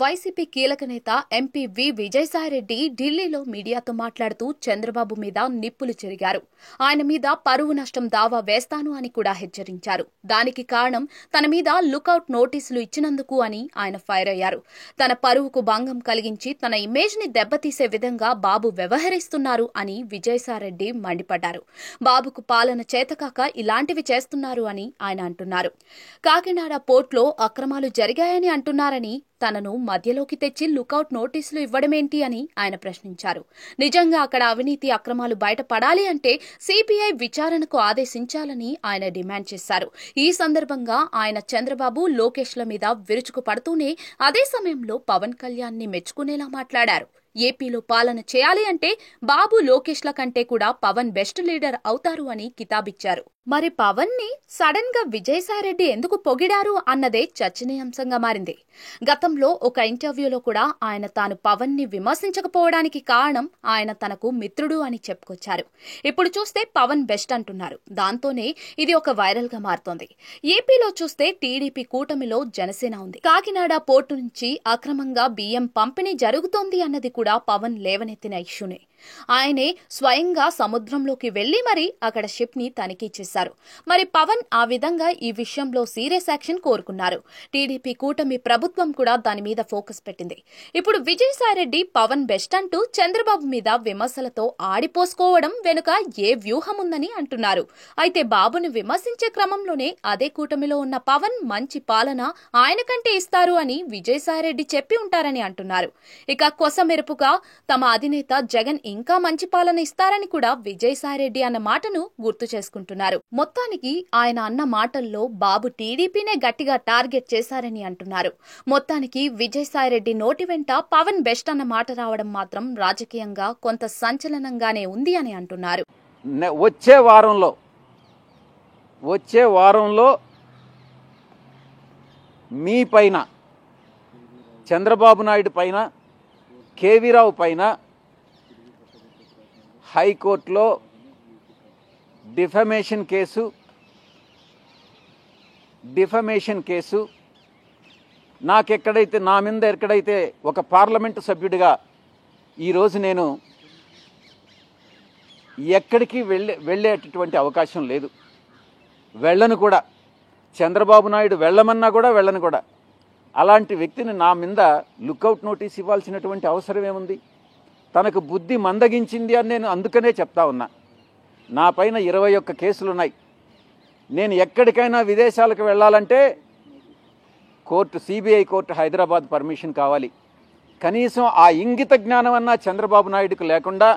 YCP కీలక నేత MP Vijayasai Reddy ఢిల్లీలో మీడియాతో మాట్లాడుతూ చంద్రబాబు మీద నిప్పులు చెరిగారు. ఆయన మీద పరువు నష్టం దావా వేస్తాను అని కూడా హెచ్చరించారు. దానికి కారణం తన మీద లుకౌట్ నోటీసులు ఇచ్చినందుకు అని ఆయన ఫైర్ అయ్యారు. తన పరువుకు భంగం కలిగించి తన ఇమేజ్ ని దెబ్బతీసే విధంగా బాబు వ్యవహరిస్తున్నారు అని విజయసాయిరెడ్డి మండిపడ్డారు. బాబుకు పాలన చేతకాక ఇలాంటివి చేస్తున్నారు అని ఆయన అంటున్నారు. కాకినాడ పోర్టులో అక్రమాలు జరిగాయని అంటున్నారని, తనను మధ్యలోకి తెచ్చి లుకౌట్ నోటీసులు ఇవ్వడమేంటి అని ఆయన ప్రశ్నించారు. నిజంగా అక్కడ అవినీతి అక్రమాలు బయటపడాలి అంటే సిబిఐ విచారణకు ఆదేశించాలని ఆయన డిమాండ్ చేశారు. ఈ సందర్భంగా ఆయన చంద్రబాబు, లోకేష్ల మీద విరుచుకు పడుతూనే అదే సమయంలో పవన్ కళ్యాణ్ ని మెచ్చుకునేలా మాట్లాడారు. ఏపీలో పాలన చేయాలి అంటే బాబు, లోకేష్ల కంటే కూడా పవన్ బెస్ట్ లీడర్ అవుతారు అని కితాబిచ్చారు. మరి పవన్ ని సడన్ గా విజయసాయిరెడ్డి ఎందుకు పొగిడారు అన్నదే చర్చనీయాంశంగా మారింది. గతంలో ఒక ఇంటర్వ్యూలో కూడా ఆయన తాను పవన్ ని విమర్శించకపోవడానికి కారణం ఆయన తనకు మిత్రుడు అని చెప్పుకొచ్చారు. ఇప్పుడు చూస్తే పవన్ బెస్ట్ అంటున్నారు. దాంతోనే ఇది ఒక వైరల్ గా మారుతోంది. ఏపీలో చూస్తే టీడీపీ కూటమిలో జనసేన ఉంది. కాకినాడ పోర్టు నుంచి అక్రమంగా బియ్యం పంపిణీ జరుగుతోంది అన్నది కూడా పవన్ లేవనెత్తిన ఇష్యూనే. ఆయనే స్వయంగా సముద్రంలోకి వెళ్లి మరీ అక్కడ షిప్ ని తనిఖీ చేశారు. మరి పవన్ ఆ విధంగా ఈ విషయంలో సీరియస్ యాక్షన్ కోరుకున్నారు. టీడీపీ కూటమి ప్రభుత్వం కూడా దాని మీద ఫోకస్ పెట్టింది. ఇప్పుడు విజయసాయిరెడ్డి పవన్ బెస్ట్ అంటూ చంద్రబాబు మీద విమర్శలతో ఆడిపోసుకోవడం వెనుక ఏ వ్యూహం ఉందని అంటున్నారు. అయితే బాబును విమర్శించే క్రమంలోనే అదే కూటమిలో ఉన్న పవన్ మంచి పాలన ఆయన కంటే ఇస్తారు అని విజయసాయిరెడ్డి చెప్పి ఉంటారని అంటున్నారు. ఇక కొసమెరుపుగా తమ అధినేత జగన్ ఇంకా మంచి పాలన ఇస్తారని కూడా విజయసాయిరెడ్డి అన్న మాటను గుర్తు చేసుకుంటున్నారు. మొత్తానికి ఆయన అన్న మాటల్లో బాబు టీడీపీనే గట్టిగా టార్గెట్ చేశారని అంటున్నారు. మొత్తానికి విజయసాయిరెడ్డి నోటి వెంట పవన్ బెస్ట్ అన్న మాట రావడం మాత్రం రాజకీయంగా కొంత సంచలనంగానే ఉంది అని అంటున్నారు. వచ్చే వారంలో మీ పైన, చంద్రబాబు నాయుడు పైన, కేవీరావు పైన హైకోర్టులో డిఫమేషన్ కేసు నా మీద ఎక్కడైతే ఒక పార్లమెంటు సభ్యుడిగా ఈరోజు నేను ఎక్కడికి వెళ్ళేటటువంటి అవకాశం లేదు. వెళ్ళను కూడా. చంద్రబాబు నాయుడు వెళ్ళమన్నా కూడా వెళ్ళను కూడా. అలాంటి వ్యక్తిని నా మీద లుకౌట్ నోటీస్ ఇవ్వాల్సినటువంటి అవసరం ఏముంది? తనకు బుద్ధి మందగించింది అని నేను అందుకనే చెప్తా ఉన్నా. నా పైన 21 కేసులున్నాయి. నేను ఎక్కడికైనా విదేశాలకు వెళ్ళాలంటే సిబిఐ కోర్టు హైదరాబాద్ పర్మిషన్ కావాలి. కనీసం ఆ ఇంగిత జ్ఞానం అన్నా చంద్రబాబు నాయుడుకు లేకుండా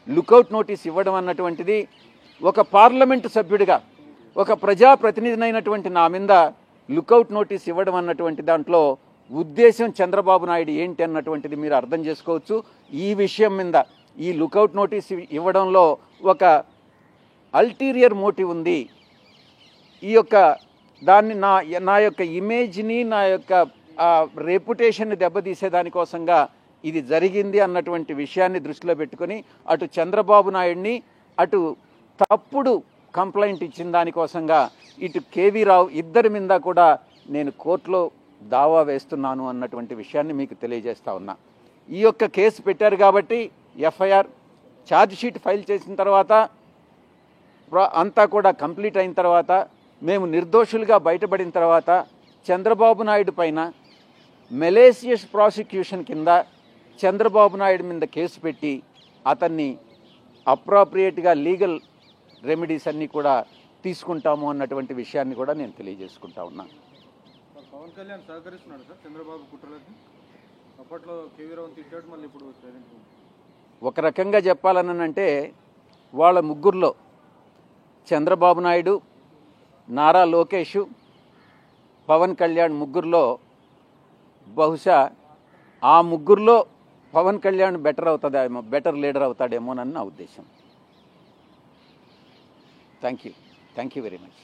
లుకౌట్ నోటీస్ ఇవ్వడం అన్నటువంటిది, ఒక పార్లమెంటు సభ్యుడిగా, ఒక ప్రజాప్రతినిధినైనటువంటి నా మీద లుకౌట్ నోటీస్ ఇవ్వడం అన్నటువంటి దాంట్లో ఉద్దేశం చంద్రబాబు నాయుడు ఏంటి అన్నటువంటిది మీరు అర్థం చేసుకోవచ్చు. ఈ విషయం మీద ఈ లుకౌట్ నోటీస్ ఇవ్వడంలో ఒక అల్టీరియర్ మోటివ్ ఉంది. ఈ యొక్క దాన్ని నా యొక్క ఇమేజ్ని, నా యొక్క రెప్యుటేషన్ని దెబ్బతీసే దానికోసంగా ఇది జరిగింది అన్నటువంటి విషయాన్ని దృష్టిలో పెట్టుకొని అటు చంద్రబాబు నాయుడిని, అటు తప్పుడు కంప్లైంట్ ఇచ్చిన దానికోసంగా ఇటు కేవీరావు ఇద్దరి మీద కూడా నేను కోర్టులో దావా వేస్తున్నాను అన్నటువంటి విషయాన్ని మీకు తెలియజేస్తా ఉన్నా. ఈ యొక్క కేసు పెట్టారు కాబట్టి ఎఫ్ఐఆర్ ఛార్జ్ షీట్ ఫైల్ చేసిన తర్వాత అంతా కూడా కంప్లీట్ అయిన తర్వాత, మేము నిర్దోషులుగా బయటపడిన తర్వాత చంద్రబాబు నాయుడు పైన మెలేసియస్ ప్రాసిక్యూషన్ కింద చంద్రబాబు నాయుడు మీద కేసు పెట్టి అతన్ని అప్రాప్రియేట్గా లీగల్ రెమెడీస్ అన్నీ కూడా తీసుకుంటాము అన్నటువంటి విషయాన్ని కూడా నేను తెలియజేసుకుంటా ఉన్నా. పవన్ కళ్యాణ్ సహకరిస్తున్నాడు సార్ చంద్రబాబు కుట్రలకి. అప్పట్లో కేవీరావుని తిట్టాడు, మళ్ళీ ఇప్పుడు ఒక రకంగా చెప్పాలనంటే వాళ్ళ ముగ్గురులో చంద్రబాబు నాయుడు, నారా లోకేష్, పవన్ కళ్యాణ్ ముగ్గురులో బహుశా ఆ ముగ్గురులో పవన్ కళ్యాణ్ బెటర్ లీడర్ అవుతాడేమోనని నా ఉద్దేశం. Thank you very much.